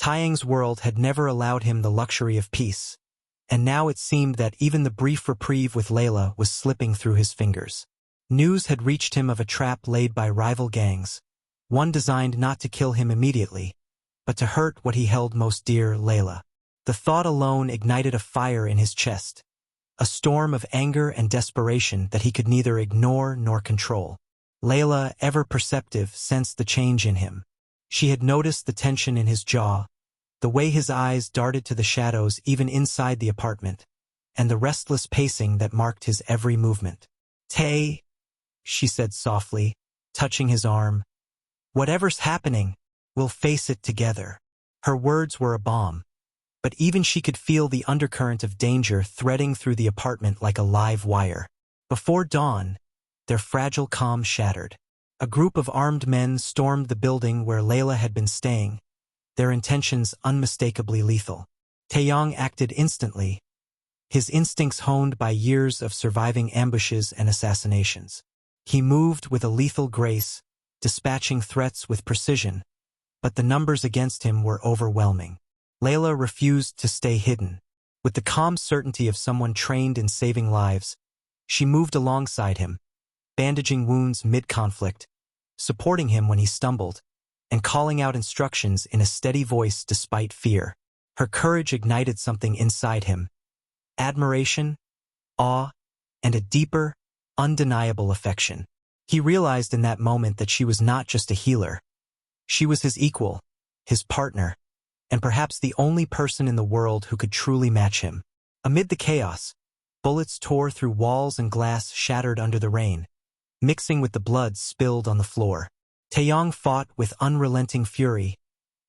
Taeyang's world had never allowed him the luxury of peace, and now it seemed that even the brief reprieve with Layla was slipping through his fingers. News had reached him of a trap laid by rival gangs, one designed not to kill him immediately, but to hurt what he held most dear, Layla. The thought alone ignited a fire in his chest, a storm of anger and desperation that he could neither ignore nor control. Layla, ever perceptive, sensed the change in him. She had noticed the tension in his jaw, the way his eyes darted to the shadows even inside the apartment, and the restless pacing that marked his every movement. "Tay," she said softly, touching his arm. "Whatever's happening, we'll face it together." Her words were a balm, but even she could feel the undercurrent of danger threading through the apartment like a live wire. Before dawn, their fragile calm shattered. A group of armed men stormed the building where Layla had been staying, their intentions unmistakably lethal. Taeyang acted instantly, his instincts honed by years of surviving ambushes and assassinations. He moved with a lethal grace, dispatching threats with precision, but the numbers against him were overwhelming. Layla refused to stay hidden. With the calm certainty of someone trained in saving lives, she moved alongside him, bandaging wounds mid-conflict, supporting him when he stumbled, and calling out instructions in a steady voice despite fear. Her courage ignited something inside him: admiration, awe, and a deeper, undeniable affection. He realized in that moment that she was not just a healer. She was his equal, his partner, and perhaps the only person in the world who could truly match him. Amid the chaos, bullets tore through walls and glass shattered under the rain, mixing with the blood spilled on the floor. Taeyang fought with unrelenting fury,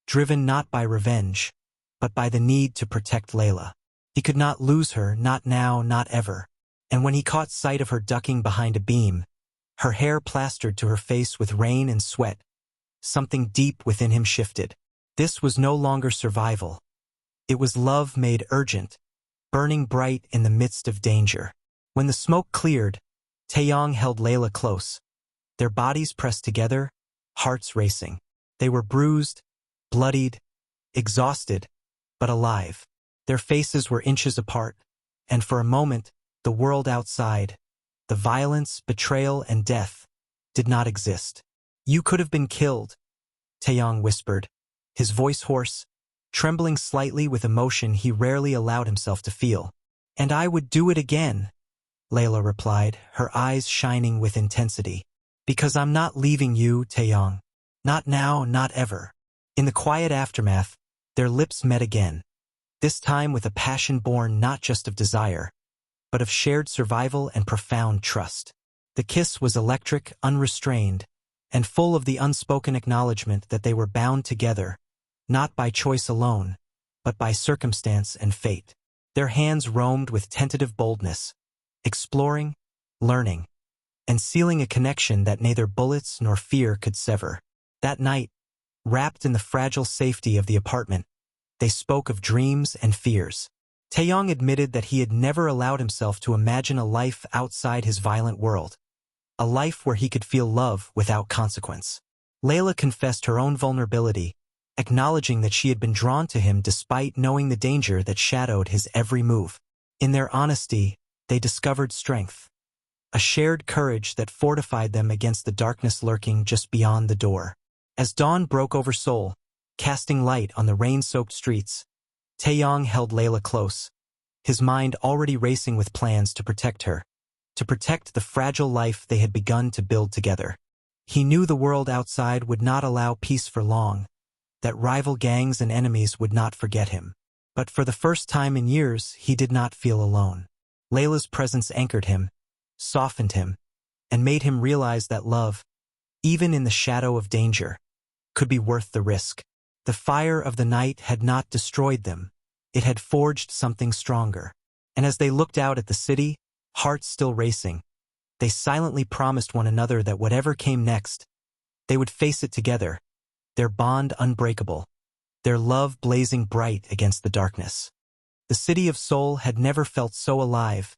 driven not by revenge, but by the need to protect Layla. He could not lose her, not now, not ever. And when he caught sight of her ducking behind a beam, her hair plastered to her face with rain and sweat, something deep within him shifted. This was no longer survival. It was love made urgent, burning bright in the midst of danger. When the smoke cleared, Taeyang held Layla close, their bodies pressed together, hearts racing. They were bruised, bloodied, exhausted, but alive. Their faces were inches apart, and for a moment, the world outside, the violence, betrayal, and death, did not exist. "You could have been killed," Taeyang whispered, his voice hoarse, trembling slightly with emotion he rarely allowed himself to feel. "And I would do it again," Layla replied, her eyes shining with intensity. "Because I'm not leaving you, Taeyang. Not now, not ever." In the quiet aftermath, their lips met again, this time with a passion born not just of desire, but of shared survival and profound trust. The kiss was electric, unrestrained, and full of the unspoken acknowledgement that they were bound together, not by choice alone, but by circumstance and fate. Their hands roamed with tentative boldness, exploring, learning, and sealing a connection that neither bullets nor fear could sever. That night, wrapped in the fragile safety of the apartment, they spoke of dreams and fears. Taeyang admitted that he had never allowed himself to imagine a life outside his violent world, a life where he could feel love without consequence. Layla confessed her own vulnerability, acknowledging that she had been drawn to him despite knowing the danger that shadowed his every move. In their honesty, they discovered strength, a shared courage that fortified them against the darkness lurking just beyond the door. As dawn broke over Seoul, casting light on the rain-soaked streets, Taeyang held Layla close, his mind already racing with plans to protect her, to protect the fragile life they had begun to build together. He knew the world outside would not allow peace for long, that rival gangs and enemies would not forget him. But for the first time in years, he did not feel alone. Layla's presence anchored him, softened him, and made him realize that love, even in the shadow of danger, could be worth the risk. The fire of the night had not destroyed them, it had forged something stronger. And as they looked out at the city, hearts still racing, they silently promised one another that whatever came next, they would face it together, their bond unbreakable, their love blazing bright against the darkness. The city of Seoul had never felt so alive,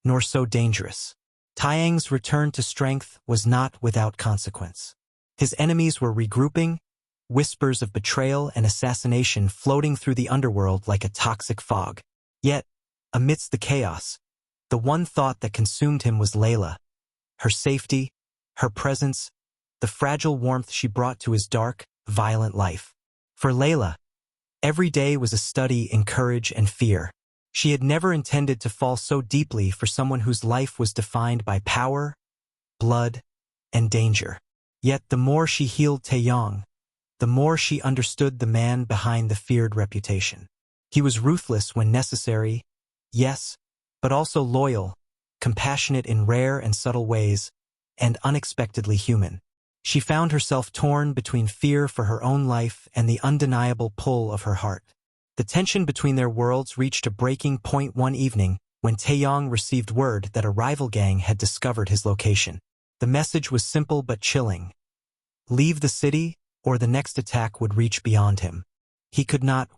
nor so dangerous. Taeyang's return to strength was not without consequence. His enemies were regrouping, whispers of betrayal and assassination floating through the underworld like a toxic fog. Yet, amidst the chaos, the one thought that consumed him was Layla, her safety, her presence, the fragile warmth she brought to his dark, violent life. For Layla, every day was a study in courage and fear. She had never intended to fall so deeply for someone whose life was defined by power, blood, and danger. Yet the more she healed Taeyang, the more she understood the man behind the feared reputation. He was ruthless when necessary, yes, but also loyal, compassionate in rare and subtle ways, and unexpectedly human. She found herself torn between fear for her own life and the undeniable pull of her heart. The tension between their worlds reached a breaking point one evening when Taeyang received word that a rival gang had discovered his location. The message was simple but chilling. Leave the city, or the next attack would reach beyond him. He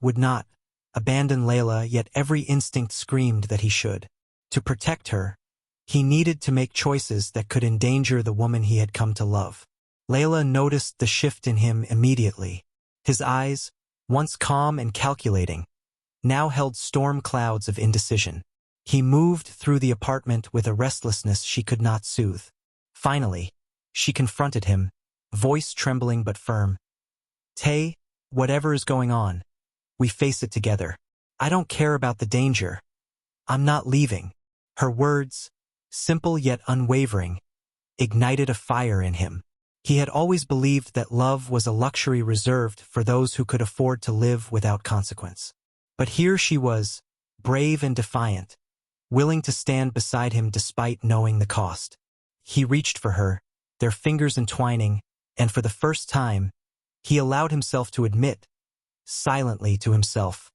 would not, abandon Layla, yet every instinct screamed that he should. To protect her, he needed to make choices that could endanger the woman he had come to love. Layla noticed the shift in him immediately. His eyes, once calm and calculating, now held storm clouds of indecision. He moved through the apartment with a restlessness she could not soothe. Finally, she confronted him, voice trembling but firm. "Tay, whatever is going on, we face it together. I don't care about the danger. I'm not leaving." Her words, simple yet unwavering, ignited a fire in him. He had always believed that love was a luxury reserved for those who could afford to live without consequence. But here she was, brave and defiant, willing to stand beside him despite knowing the cost. He reached for her, their fingers entwining, and for the first time, he allowed himself to admit, silently to himself,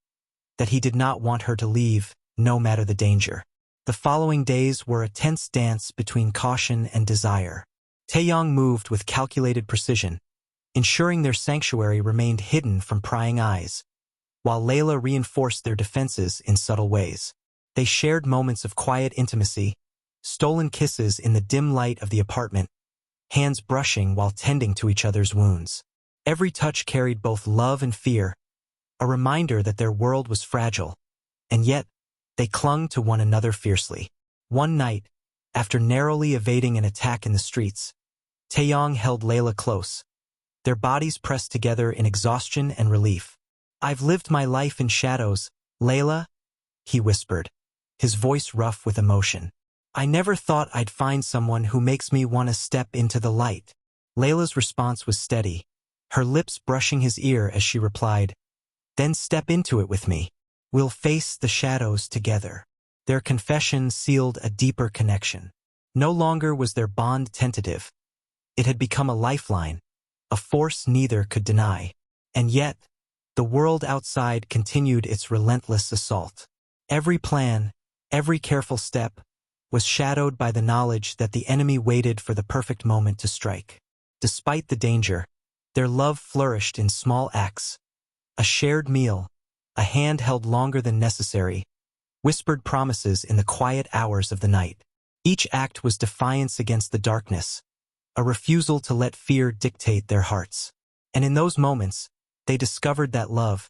that he did not want her to leave, no matter the danger. The following days were a tense dance between caution and desire. Taeyang moved with calculated precision, ensuring their sanctuary remained hidden from prying eyes, while Layla reinforced their defenses in subtle ways. They shared moments of quiet intimacy, stolen kisses in the dim light of the apartment, hands brushing while tending to each other's wounds. Every touch carried both love and fear, a reminder that their world was fragile, and yet they clung to one another fiercely. One night, after narrowly evading an attack in the streets, Taeyang held Layla close, their bodies pressed together in exhaustion and relief. "I've lived my life in shadows, Layla," he whispered, his voice rough with emotion. "I never thought I'd find someone who makes me want to step into the light." Layla's response was steady, her lips brushing his ear as she replied, "Then step into it with me. We'll face the shadows together." Their confession sealed a deeper connection. No longer was their bond tentative. It had become a lifeline, a force neither could deny. And yet, the world outside continued its relentless assault. Every plan, every careful step, was shadowed by the knowledge that the enemy waited for the perfect moment to strike. Despite the danger, their love flourished in small acts. A shared meal, a hand held longer than necessary, whispered promises in the quiet hours of the night. Each act was defiance against the darkness, a refusal to let fear dictate their hearts. And in those moments, they discovered that love,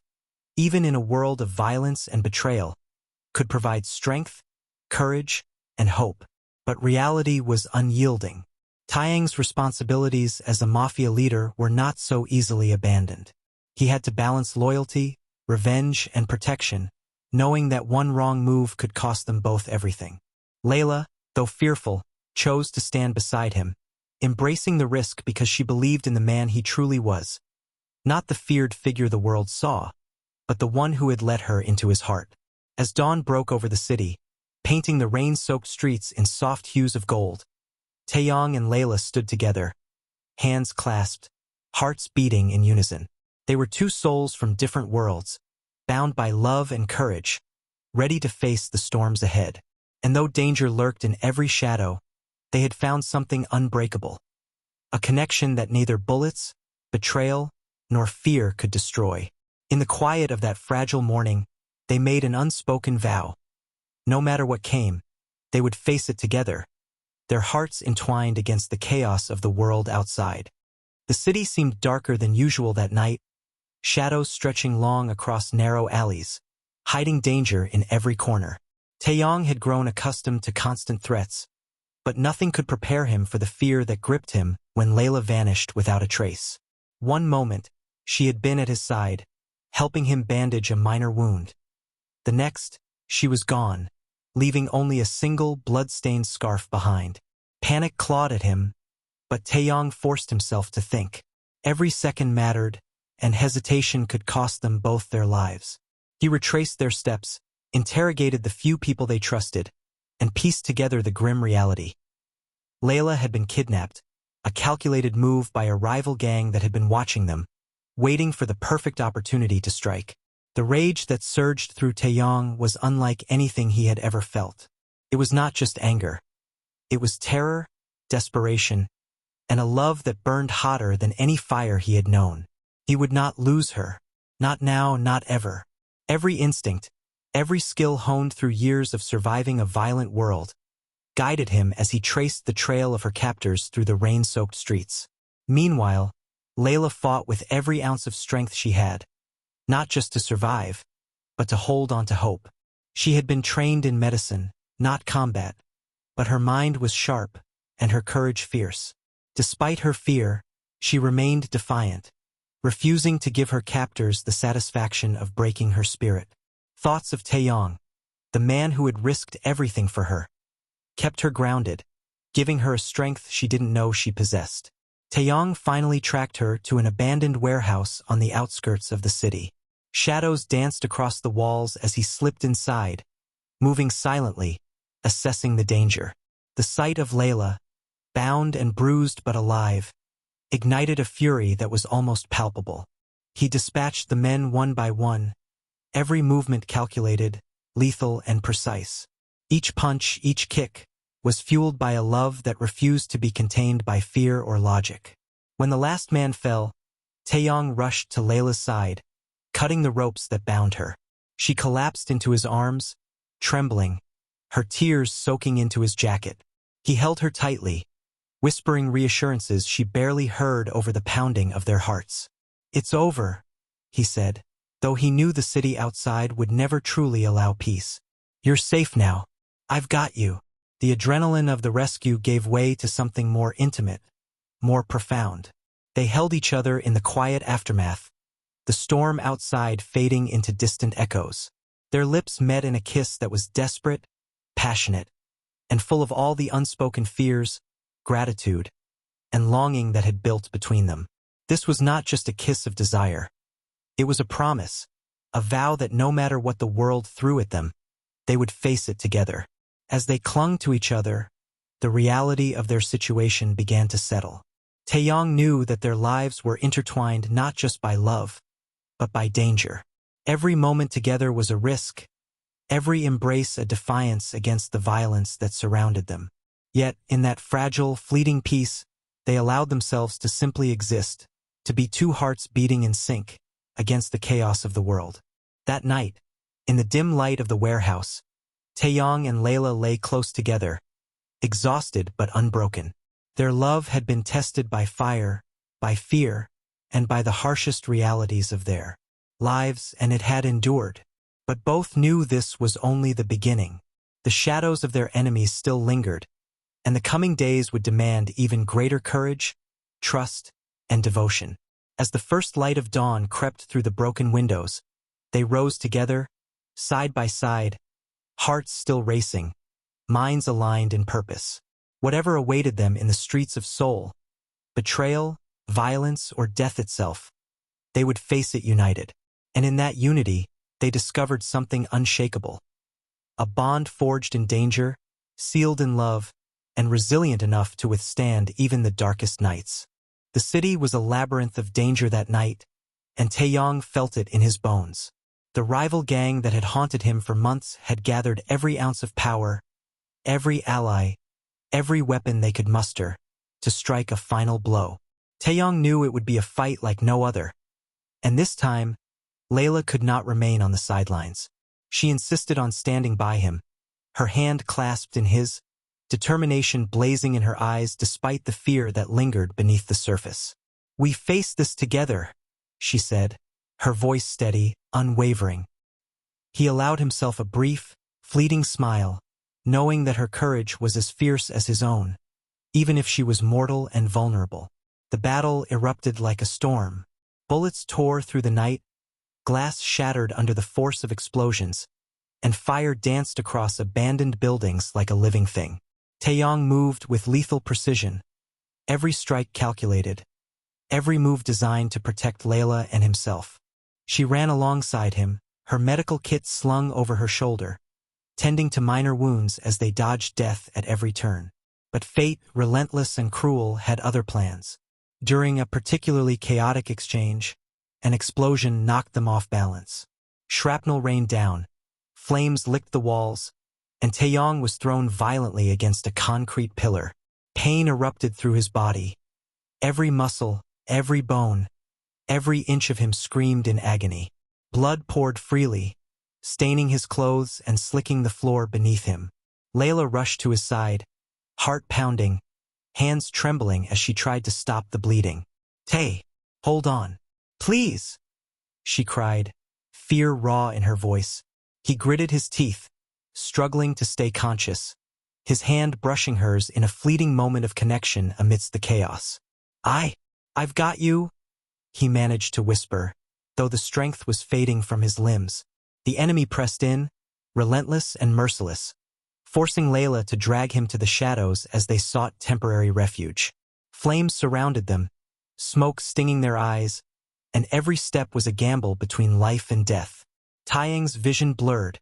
even in a world of violence and betrayal, could provide strength, courage, and hope. But reality was unyielding. Taeyang's responsibilities as a mafia leader were not so easily abandoned. He had to balance loyalty, revenge, and protection, knowing that one wrong move could cost them both everything. Layla, though fearful, chose to stand beside him, embracing the risk because she believed in the man he truly was. Not the feared figure the world saw, but the one who had let her into his heart. As dawn broke over the city, painting the rain-soaked streets in soft hues of gold, Taeyang and Layla stood together, hands clasped, hearts beating in unison. They were two souls from different worlds, bound by love and courage, ready to face the storms ahead. And though danger lurked in every shadow, they had found something unbreakable, a connection that neither bullets, betrayal, nor fear could destroy. In the quiet of that fragile morning, they made an unspoken vow. No matter what came, they would face it together, their hearts entwined against the chaos of the world outside. The city seemed darker than usual that night, shadows stretching long across narrow alleys, hiding danger in every corner. Taeyang had grown accustomed to constant threats, but nothing could prepare him for the fear that gripped him when Layla vanished without a trace. One moment, she had been at his side, helping him bandage a minor wound. The next, she was gone, leaving only a single blood-stained scarf behind. Panic clawed at him, but Taeyang forced himself to think. Every second mattered, and hesitation could cost them both their lives. He retraced their steps, interrogated the few people they trusted, and pieced together the grim reality. Layla had been kidnapped, a calculated move by a rival gang that had been watching them, waiting for the perfect opportunity to strike. The rage that surged through Taeyang was unlike anything he had ever felt. It was not just anger. It was terror, desperation, and a love that burned hotter than any fire he had known. He would not lose her. Not now, not ever. Every instinct, every skill honed through years of surviving a violent world, guided him as he traced the trail of her captors through the rain-soaked streets. Meanwhile, Layla fought with every ounce of strength she had, not just to survive, but to hold on to hope. She had been trained in medicine, not combat, but her mind was sharp and her courage fierce. Despite her fear, she remained defiant, refusing to give her captors the satisfaction of breaking her spirit. Thoughts of Taeyang, the man who had risked everything for her, kept her grounded, giving her a strength she didn't know she possessed. Taeyang finally tracked her to an abandoned warehouse on the outskirts of the city. Shadows danced across the walls as he slipped inside, moving silently, assessing the danger. The sight of Layla, bound and bruised but alive, ignited a fury that was almost palpable. He dispatched the men one by one, every movement calculated, lethal and precise. Each punch, each kick, was fueled by a love that refused to be contained by fear or logic. When the last man fell, Taeyang rushed to Layla's side, cutting the ropes that bound her. She collapsed into his arms, trembling, her tears soaking into his jacket. He held her tightly, whispering reassurances she barely heard over the pounding of their hearts. "It's over," he said, though he knew the city outside would never truly allow peace. "You're safe now. I've got you." The adrenaline of the rescue gave way to something more intimate, more profound. They held each other in the quiet aftermath, the storm outside fading into distant echoes. Their lips met in a kiss that was desperate, passionate, and full of all the unspoken fears, gratitude, and longing that had built between them. This was not just a kiss of desire. It was a promise, a vow that no matter what the world threw at them, they would face it together. As they clung to each other, the reality of their situation began to settle. Taeyang knew that their lives were intertwined not just by love, but by danger. Every moment together was a risk, every embrace a defiance against the violence that surrounded them. Yet, in that fragile, fleeting peace, they allowed themselves to simply exist, to be two hearts beating in sync against the chaos of the world. That night, in the dim light of the warehouse, Taeyang and Layla lay close together, exhausted but unbroken. Their love had been tested by fire, by fear, and by the harshest realities of their lives, and it had endured. But both knew this was only the beginning. The shadows of their enemies still lingered, and the coming days would demand even greater courage, trust, and devotion. As the first light of dawn crept through the broken windows, they rose together, side by side, hearts still racing, minds aligned in purpose. Whatever awaited them in the streets of Seoul, betrayal, violence, or death itself, they would face it united. And in that unity, they discovered something unshakable. A bond forged in danger, sealed in love, and resilient enough to withstand even the darkest nights. The city was a labyrinth of danger that night, and Taeyang felt it in his bones. The rival gang that had haunted him for months had gathered every ounce of power, every ally, every weapon they could muster, to strike a final blow. Taeyang knew it would be a fight like no other, and this time, Layla could not remain on the sidelines. She insisted on standing by him, her hand clasped in his, determination blazing in her eyes despite the fear that lingered beneath the surface. "We face this together," she said, her voice steady, unwavering. He allowed himself a brief, fleeting smile, knowing that her courage was as fierce as his own, even if she was mortal and vulnerable. The battle erupted like a storm. Bullets tore through the night, glass shattered under the force of explosions, and fire danced across abandoned buildings like a living thing. Taeyang moved with lethal precision, every strike calculated, every move designed to protect Layla and himself. She ran alongside him, her medical kit slung over her shoulder, tending to minor wounds as they dodged death at every turn. But fate, relentless and cruel, had other plans. During a particularly chaotic exchange, an explosion knocked them off balance. Shrapnel rained down, flames licked the walls, and Taeyang was thrown violently against a concrete pillar. Pain erupted through his body. Every muscle, every bone, every inch of him screamed in agony. Blood poured freely, staining his clothes and slicking the floor beneath him. Layla rushed to his side, heart pounding, hands trembling as she tried to stop the bleeding. "Tay, hold on. Please," she cried, fear raw in her voice. He gritted his teeth, struggling to stay conscious, his hand brushing hers in a fleeting moment of connection amidst the chaos. I've got you," he managed to whisper, though the strength was fading from his limbs. The enemy pressed in, relentless and merciless, forcing Layla to drag him to the shadows as they sought temporary refuge. Flames surrounded them, smoke stinging their eyes, and every step was a gamble between life and death. Taeyang's vision blurred,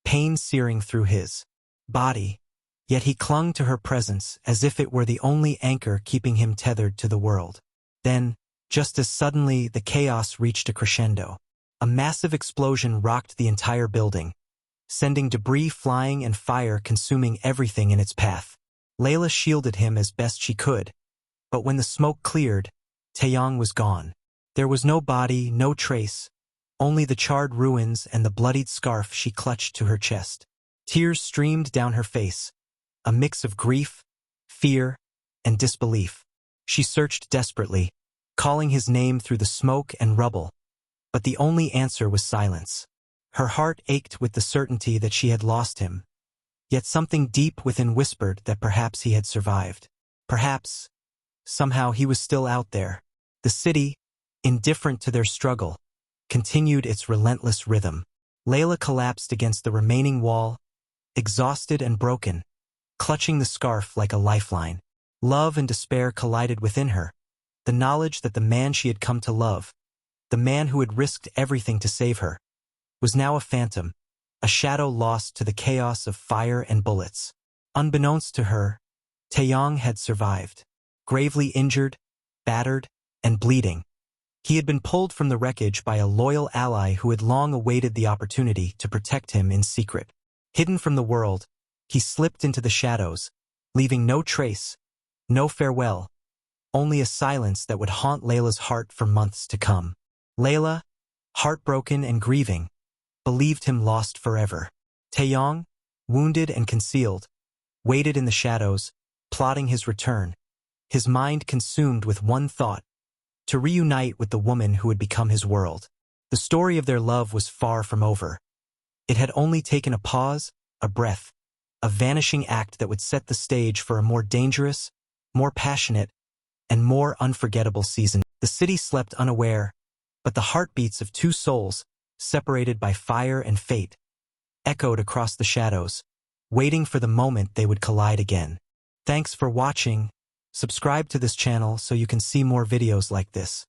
pain searing through his body, yet he clung to her presence as if it were the only anchor keeping him tethered to the world. Then, just as suddenly, the chaos reached a crescendo. A massive explosion rocked the entire building, sending debris flying and fire consuming everything in its path. Layla shielded him as best she could, but when the smoke cleared, Taeyang was gone. There was no body, no trace, only the charred ruins and the bloodied scarf she clutched to her chest. Tears streamed down her face, a mix of grief, fear, and disbelief. She searched desperately, calling his name through the smoke and rubble, but the only answer was silence. Her heart ached with the certainty that she had lost him, yet something deep within whispered that perhaps he had survived. Perhaps, somehow he was still out there. The city, indifferent to their struggle, continued its relentless rhythm. Layla collapsed against the remaining wall, exhausted and broken, clutching the scarf like a lifeline. Love and despair collided within her, the knowledge that the man she had come to love, the man who had risked everything to save her, was now a phantom, a shadow lost to the chaos of fire and bullets. Unbeknownst to her, Taeyang had survived. Gravely injured, battered, and bleeding, he had been pulled from the wreckage by a loyal ally who had long awaited the opportunity to protect him in secret. Hidden from the world, he slipped into the shadows, leaving no trace, no farewell, only a silence that would haunt Layla's heart for months to come. Layla, heartbroken and grieving, believed him lost forever. Taeyang, wounded and concealed, waited in the shadows, plotting his return, his mind consumed with one thought: to reunite with the woman who had become his world. The story of their love was far from over. It had only taken a pause, a breath, a vanishing act that would set the stage for a more dangerous, more passionate, and more unforgettable season. The city slept unaware, but the heartbeats of two souls, separated by fire and fate, echoed across the shadows, waiting for the moment they would collide again. Thanks for watching. Subscribe to this channel so you can see more videos like this.